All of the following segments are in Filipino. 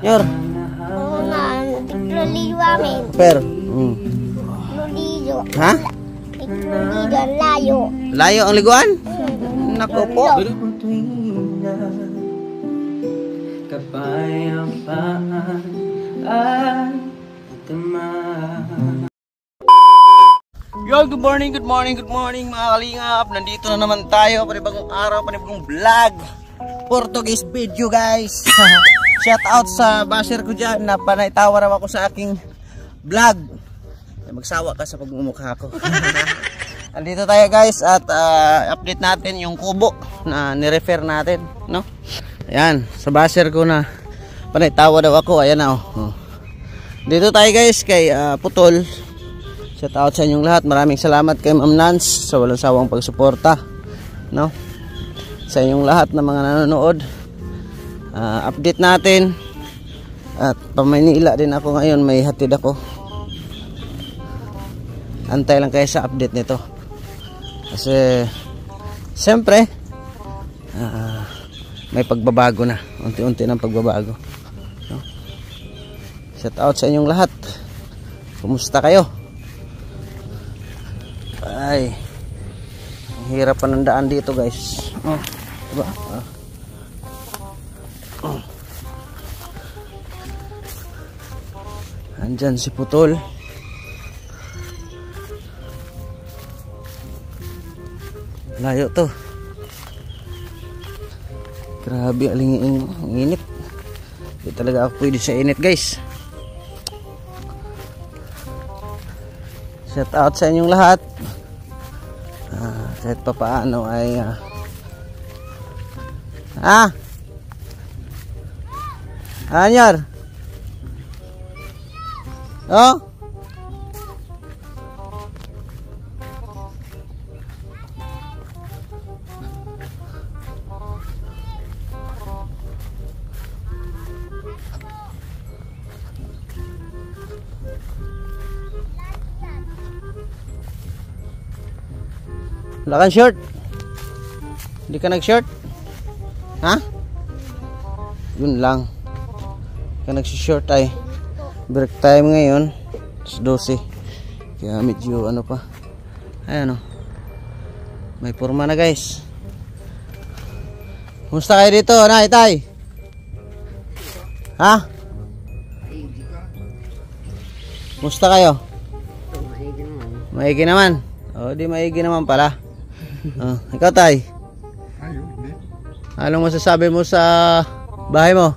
Nyor. Lulido amin. Per. Lulido. Ha? Lulido, layo. Layo ang liguan? Nako po. Yo, good morning mga kalingap. Nandito na naman tayo, panibagong araw, panibagong vlog. Portuguese video guys. Shout out sa basher ko dyan na panaitawar ako sa aking vlog. Magsawa ka sa pagmumukha ko. Andito tayo guys at update natin yung kubo na nirefer natin, no? Ayan, sa basher ko na panaitawa daw ako. Ayan na oh. Dito tayo guys kay Putol. Shout out sa inyong lahat. Maraming salamat kay Ma'am Nance sa walang sawang pagsuporta, no? Sa inyong lahat na mga nanonood. Update natin. At pamanila din ako ngayon, may hatid ako. Antay lang kayo sa update nito. Kasi siyempre may pagbabago na. Unti-unti ng pagbabago, no? Shout out sa inyong lahat. Kumusta kayo? Ay, hirap pa ng daan dito guys. Diba? Andyan si Putol. Layo to. Grabe, aling init. Hindi talaga ako pwede sa init guys. Shout out sa inyong lahat. Kahit pa paano ay Anyar. Oh? Wala kang short? Hindi ka nag-short? Ha? Yun lang. Hindi ka nag-short ay. Break time ngayon. 12. Kaya medyo ano pa. Ayan o. May forma na guys. Kumusta kayo dito? Na, Itay? Ha? Kumusta kayo? Maigi naman. O, di maigi naman pala. Ikaw Tay? Anong masasabi mo sa bahay mo?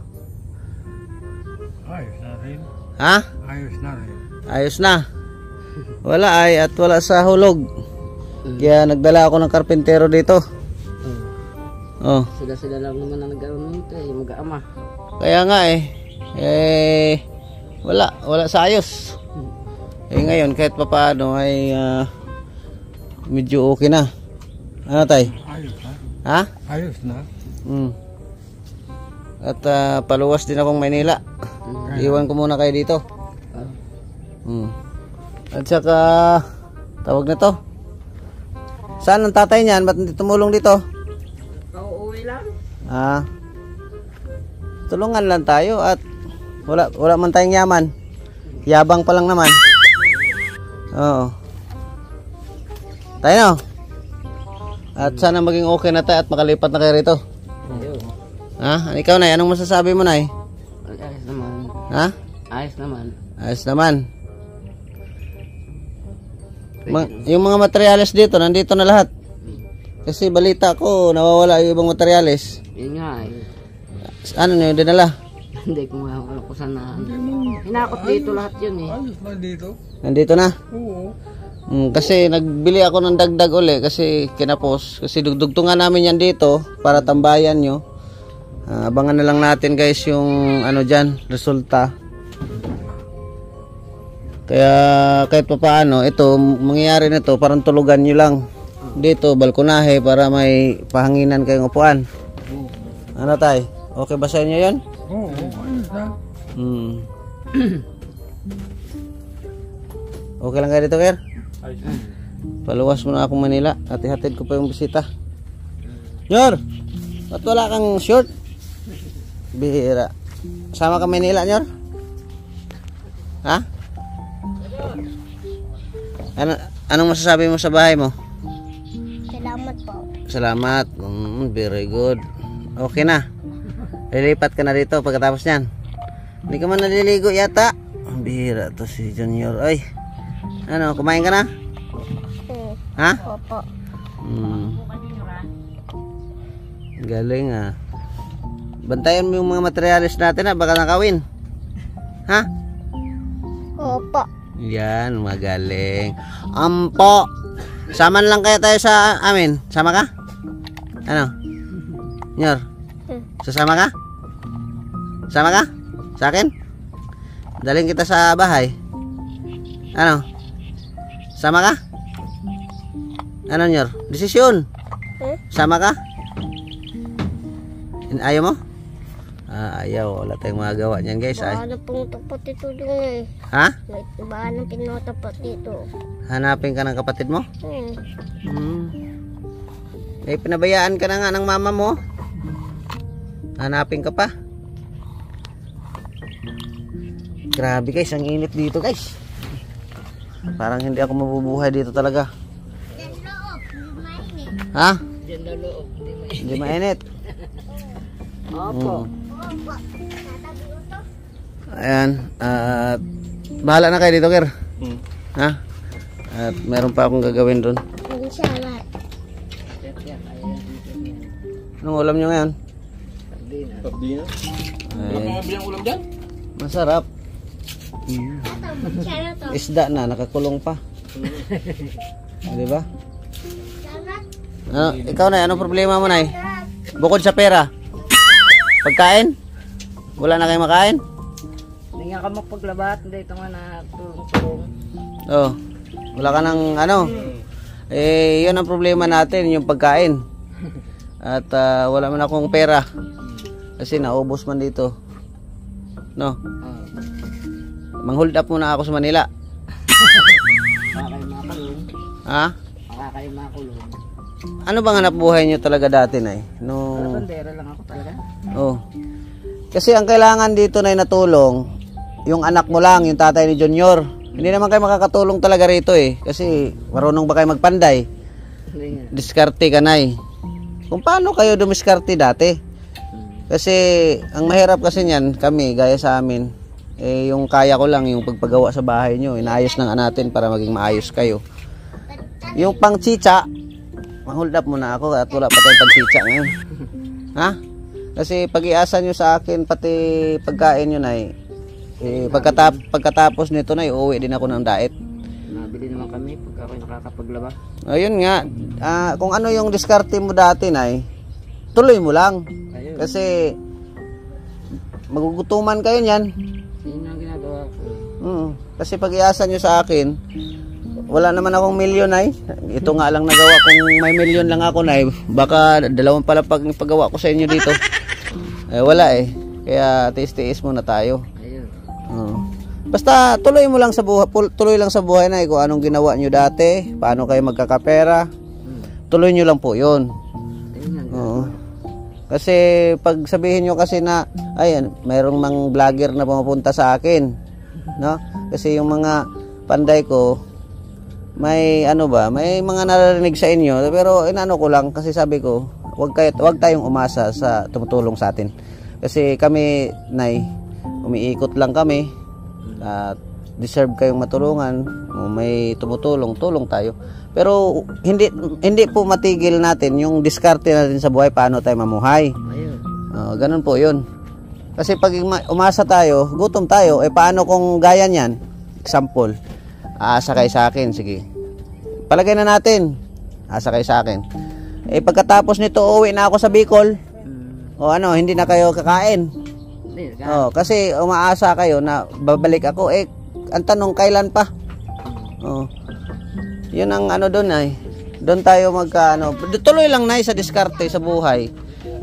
Ayos na rin. Ha? Ayos na rin. Ayos na. Wala ay at wala sa hulog. Kaya nagdala ako ng karpintero dito. Oh. Sila lang naman na nag-aaral nito eh, mag-aama. Kaya nga wala sa ayos. Ngayon kahit papaano ay medyo okay na. Ano Tay? Ayos na. Ha? Ayos na. At paluwas din akong Maynila. Iwan ko muna kayo dito. At saka tawag na to. Saan ang tatay niyan? Ba't hindi tumulong dito? Pauuwi lang. Tulungan lang tayo at wala man tayong yaman. Yabang pa lang naman. Oo. Tayo no? At sana maging okay na tayo at makalipat na kayo rito. Ha? Ikaw Nay, anong masasabi mo Nay? Ayos naman. Ha? Ayos naman. Ayos naman. Yung mga materyales dito, nandito na lahat. Kasi balita ko, nawawala yung ibang materyales. Yun nga eh. Ano na yung dinala? Hindi ko makakala ko sana. Hinakot dito lahat yun eh. Ayos na dito. Nandito na? Oo. Kasi nagbili ako ng dagdag uli kasi kinapos. Kasi dugtungan namin yan dito para tambayan nyo. Abangan na lang natin guys yung ano dyan, resulta. Kaya kahit pa paano, ito, mangyayari nito parang tulugan nyo lang. Dito, balkonahe para may pahanginan kayong upuan. Ano Tay? Okay ba sa inyo yun? Oo, ayos na. Okay lang kayo dito, Ker? Ayos na. Paluwas mo na akong Manila. Hati-hatid ko pa yung bisita. Nyor! Ba't wala kang short? Bihira. sama ka Manila, Nyor? Ha? Anong masasabi mo sa bahay mo? Salamat po. Salamat. Very good. Okay na. Lilipat ka na dito pagkatapos niyan. Hindi ka man naliligo yata. Ang bihira to si Junior. Ay. Ano, kumain ka na? Ha? Opo. Galing ah. Bantayan mo yung mga materialis natin ha, baka nakawin. Ha? Opo. Yan, magaling. Ampo. Saman lang kaya tayo sa amin. Sama ka? Ano? Nyor? Sasama ka? Sama ka? Sa akin? Daling kita sa bahay. Ano? Sama ka? Ano, Nyor? Desisyon. Sama ka? Ayaw mo? Ayaw. Wala tayong magagawa niyan, guys. Baka na pong tapat ito dun eh. Ha? Baka na pinatapat dito. Hanapin ka ng kapatid mo? Eh, pinabayaan ka na nga ng mama mo. Hanapin ka pa. Grabe guys, ang init dito guys. Parang hindi ako mabubuhay dito talaga. Ha? Hindi mainit. Opo. Ayan. Bahala na kayo dito, Ker. Ha? At meron pa akong gagawin doon. Salamat. Anong ulam nyo ngayon? Pabdi na. Ay, Bilang ulam dyan? masarap. Salamat. Isda na, nakakulong pa. Di ba? Ano, ikaw na, anong problema mo na Bukod sa pera? Pagkain? Wala na kayong makain? Hindi nga ka magpaglabat. Hindi ito nga na tulong-tulong. Oh, wala ka ng ano? Eh, yun ang problema natin, yung pagkain. At wala man akong pera. Kasi naubos man dito. No? Mang-hold up muna ako sa Manila. Baka kayo makulong. Ha? Baka kayo makulong. Ano bang hanap buhay nyo talaga dati, Nay? No. Bandera lang ako talaga. Oh. Kasi ang kailangan dito na natulong, yung anak mo lang, yung tatay ni Junior. Hindi naman kayo makakatulong talaga rito eh. Kasi marunong ba kayo magpanday? Hindi nga. Diskarte ka, Nay. Kung paano kayo dumiskarte dati? Kasi ang mahirap kasi niyan, kami, gaya sa amin, eh yung kaya ko lang, yung pagpagawa sa bahay nyo, inaayos na nga natin para maging maayos kayo. Yung pang chicha, ma-hold up muna ako at wala pa tayong pang chicha ngayon. Ha? Kasi pag-iasa nyo sa akin, pati pagkain nyo, Nay, eh, pagkatapos nito, Nay, uuwi din ako ng diet. Nabili naman kami pagka ako'y nakakapaglaba. Ayun nga, kung ano yung diskarte mo dati, Nay, tuloy mo lang. Ayun. Kasi magugutuman kayo niyan. Yun ang ginagawa ko. Kasi pag-iasa nyo sa akin, wala naman akong milyon, Nay. Ito nga lang nagawa, kung may milyon lang ako, Nay, baka dalawang pala paggawa ko sa inyo dito. Eh, wala eh. Kaya tiis-tiis muna tayo. Ayun. Basta tuloy mo lang sa buhay, tuloy lang sa buhay, Nay, kung anong ginawa nyo dati, paano kayo magkakapera. Tuloy nyo lang po 'yon. Oo. Kasi pag sabihin nyo kasi na ayan, mayroong mang vlogger na pumapunta sa akin, no? Kasi yung mga panday ko may ano ba, may mga narinig sa inyo, pero inano ko lang kasi sabi ko, wag tayong umasa sa tumutulong sa atin. Kasi kami, Nay, umiikot lang kami. At deserve kayong matulungan. May tumutulong, tulong tayo. Pero hindi po matigil natin yung diskarte natin sa buhay, paano tayo mamuhay. Ayun. Ganun po 'yun. Kasi pag umasa tayo, gutom tayo, eh paano kung gaya niyan? Example, aasa kayo sa akin, sige. Palagay na natin, aasa kayo sa akin. Eh pagkatapos nito, uwi na ako sa Bicol. O ano, hindi na kayo kakain. Hindi, Kasi umaasa kayo na babalik ako. Eh, ang tanong, kailan pa? Yun ang ano doon ay. Doon tayo tuloy lang, Nay, sa diskarte sa buhay.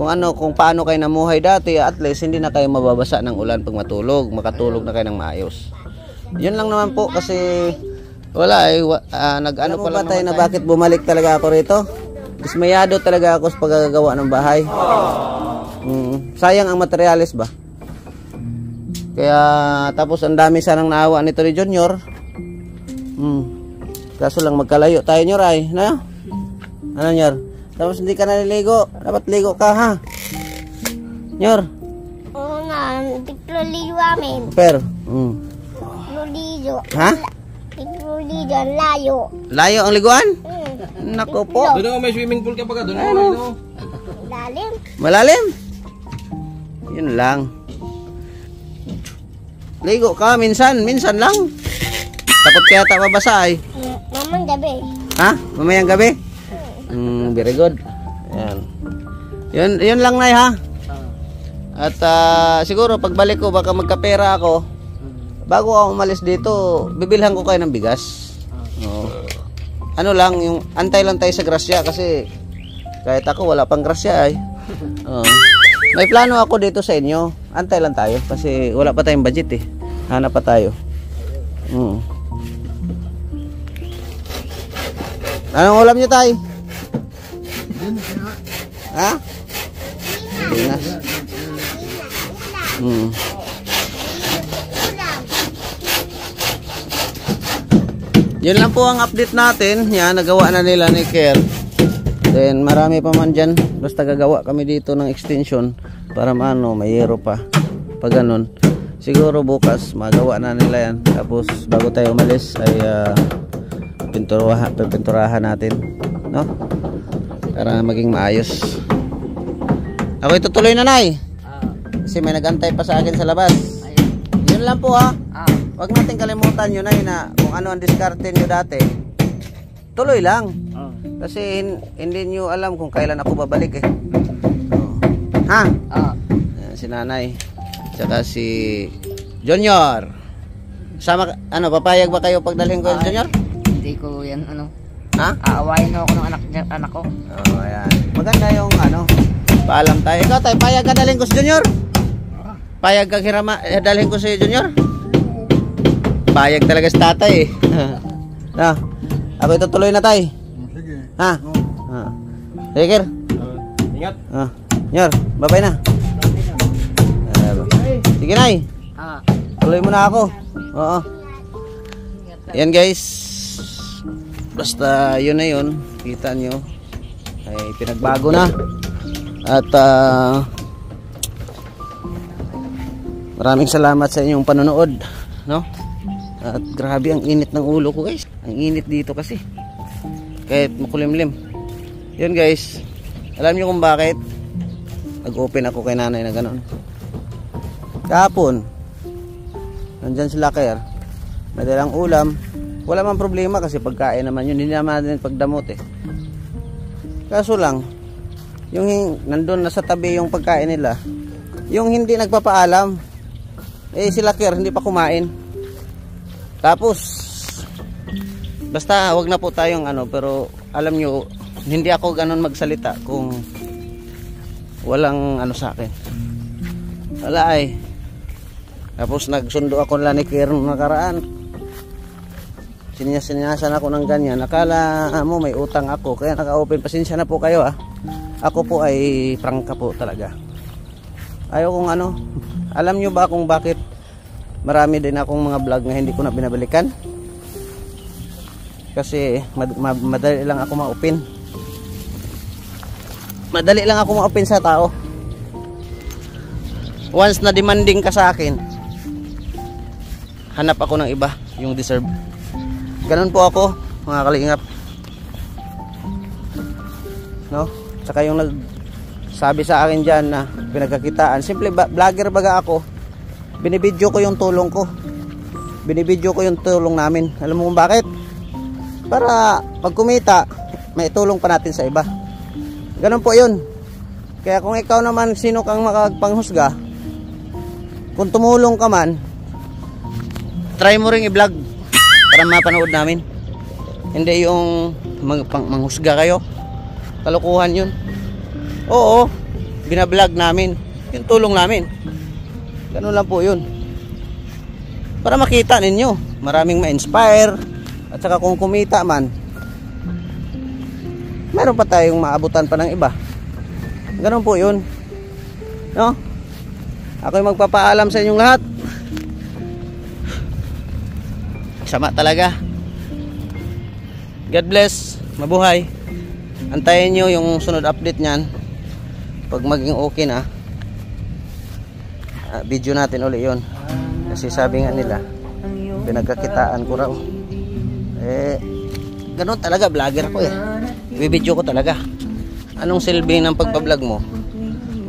Kung paano kayo namuhay dati, at least hindi na kayo mababasa ng ulan pag makatulog na kayo ng maayos. Yun lang naman po kasi wala nag-ano pa lang tayo na bakit bumalik talaga ako rito. Dismayado talaga ako sa paggagawa ng bahay. Sayang ang materialis ba? Kaya tapos ang dami sanang naawa nito ni Junior. Kaso lang magkalayo tayo Nyor ay. Na? Ano Nyor? Tapos hindi ka naliligo. Dapat ligo ka ha. Nyor. Oo nga, tiklolido amin. Per. Tiklolido. Ha? Tiklolido, layo. Layo ang liguan? Nako po. Doon may swimming pool ka pa ka. Doon ano? Lalim. Malalim. Yun lang. Ligo ka minsan lang. Takot kaya ta mabasa ay. Mamang gabi. Ha? Mamayang gabi? Very good. Yun lang nay ha. At siguro pagbalik ko baka magkapera ako. Bago ako umalis dito, bibilhan ko kayo ng bigas. Ano lang, yung antay lang tayo sa grasya kasi kahit ako wala pang grasya ay. May plano ako dito sa inyo. Antay lang tayo kasi wala pa tayong budget eh. Hanap pa tayo. Anong ulam niyo tay? Ha? Pinas. Yun lang po ang update natin. Yan, nagawa na nila ni Kerr. Then marami pa man dyan. Basta gagawa kami dito ng extension para maano, mayero pa. Pag ganun. Siguro bukas magawa na nila yan. Tapos bago tayo umalis ay pinturahan natin. No? Para maging maayos. Ako itutuloy na nay. Kasi may nagantay pa sa akin sa labas. Yun lang po ha. Huwag natin kalimutan yun ay na kung ano ang diskarte nyo dati. Tuloy lang. Kasi hindi nyo alam kung kailan ako babalik eh. Ha? Si nanay. Tsaka si Junior. Sama, papayag ba kayo pagdalhin ko yung Junior? Hindi ko yan Ha? aawayin ako ng anak ko. Ayan. Maganda yung paalam tayo. Ikaw tayo, payag ka dalhin ko si Junior? Payag ka dalhin ko si Junior? Payag talaga si tatay eh. Ako itutuloy na tayo. Sige. Ha? Sige Kerr. Ingat. Junior, babay na. Sige nay. Tuloy mo na ako. Oo. Yan guys. Basta yun na yun. Kita nyo. Ay pinagbago na. At maraming salamat sa inyong panonood. No? At grabe ang init ng ulo ko guys. Ang init dito kasi. Kahit makulimlim. Yun guys. Alam nyo kung bakit? Nag-open ako kay nanay na gano'n. Kahapon. Nandyan sila Kerr. May dalang ulam. Wala man problema kasi pagkain naman yun. Hindi naman din pagdamot eh. Kaso lang. Yung nandun na sa tabi yung pagkain nila. Yung hindi nagpapaalam. Eh sila Kerr hindi pa kumain. Tapos basta wag na po tayong pero alam nyo hindi ako ganun magsalita kung walang sa akin. Wala ay. Tapos nagsundo ako nila ni Kerr nung nakaraan. Sinyasan ako ng ganyan. Akala mo may utang ako kaya naka-open. Pasensya na po kayo Ako po ay prangka po talaga. Ayaw kong alam nyo ba kung bakit marami din akong mga vlog na hindi ko na binabalikan? Kasi madali lang ako ma-open. Madali lang ako ma-open sa tao. Once na demanding ka sa akin, hanap ako ng iba, yung deserve. Ganun po ako, mga kalingap. No? Saka yung nagsabi sa akin dyan na pinagkakitaan. Simple vlogger baga ako. Binibidyo ko yung tulong ko. Binibidyo ko yung tulong namin. Alam mo kung bakit? Para pag kumita, may tulong pa natin sa iba. Ganun po yun. Kaya kung ikaw naman sino kang makagpanghusga, kung tumulong ka man, try mo ring i-vlog para mapanood namin. Hindi yung manghusga kayo. Kalokohan yun. Oo, binablog namin yung tulong namin. Ganun lang po yun. Para makita ninyo, maraming ma-inspire. At saka kung kumita man, meron pa tayong maabutan pa ng iba. Ganun po yun. No? Ako'y magpapaalam sa inyong lahat. sama talaga. God bless, mabuhay. Antayin nyo yung sunod update nyan. Pag maging okay na, video natin uli yun. Kasi sabi nga nila, pinagkakitaan ko raw. Ganun talaga, vlogger ko eh. Bibidyo ko talaga. Anong silbi ng pagbablog mo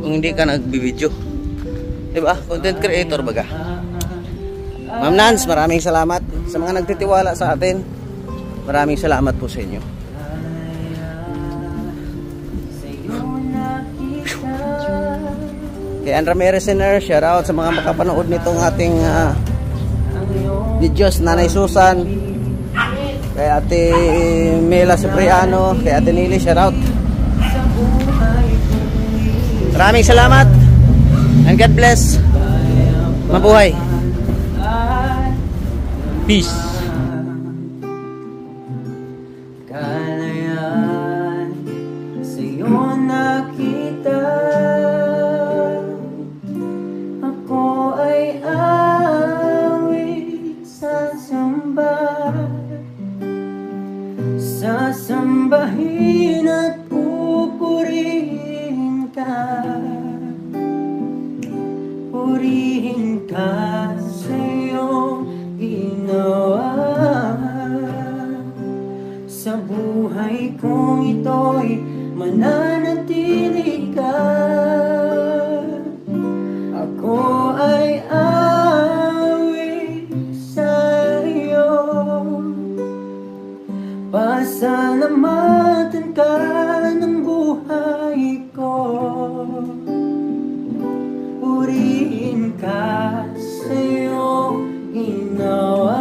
kung hindi ka nagbibidyo? Diba? Content creator baga. Ma'am Nance, maraming salamat sa mga nagtitiwala sa atin. Maraming salamat po sa inyo. Kay Ann Ramirez Sinner, shout out sa mga makapanood nitong ating videos. Nanay Susan, kay Ate Mela Cipriano, kay Ate Nili, shout out. Maraming salamat and God bless. Mabuhay. Peace. Kalayaan sa'yo nakita, ako ay awit sasambahin at pupurihin ka sa iyong ginawa. Sa buhay kong ito'y mananatili ka. Ako ay awit sa iyo, pasalamatan ka ng buhay ko. Purihin ka sa iyong ginawa.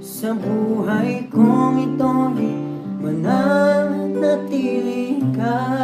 Sa buhay kong ito'y mananatili ka.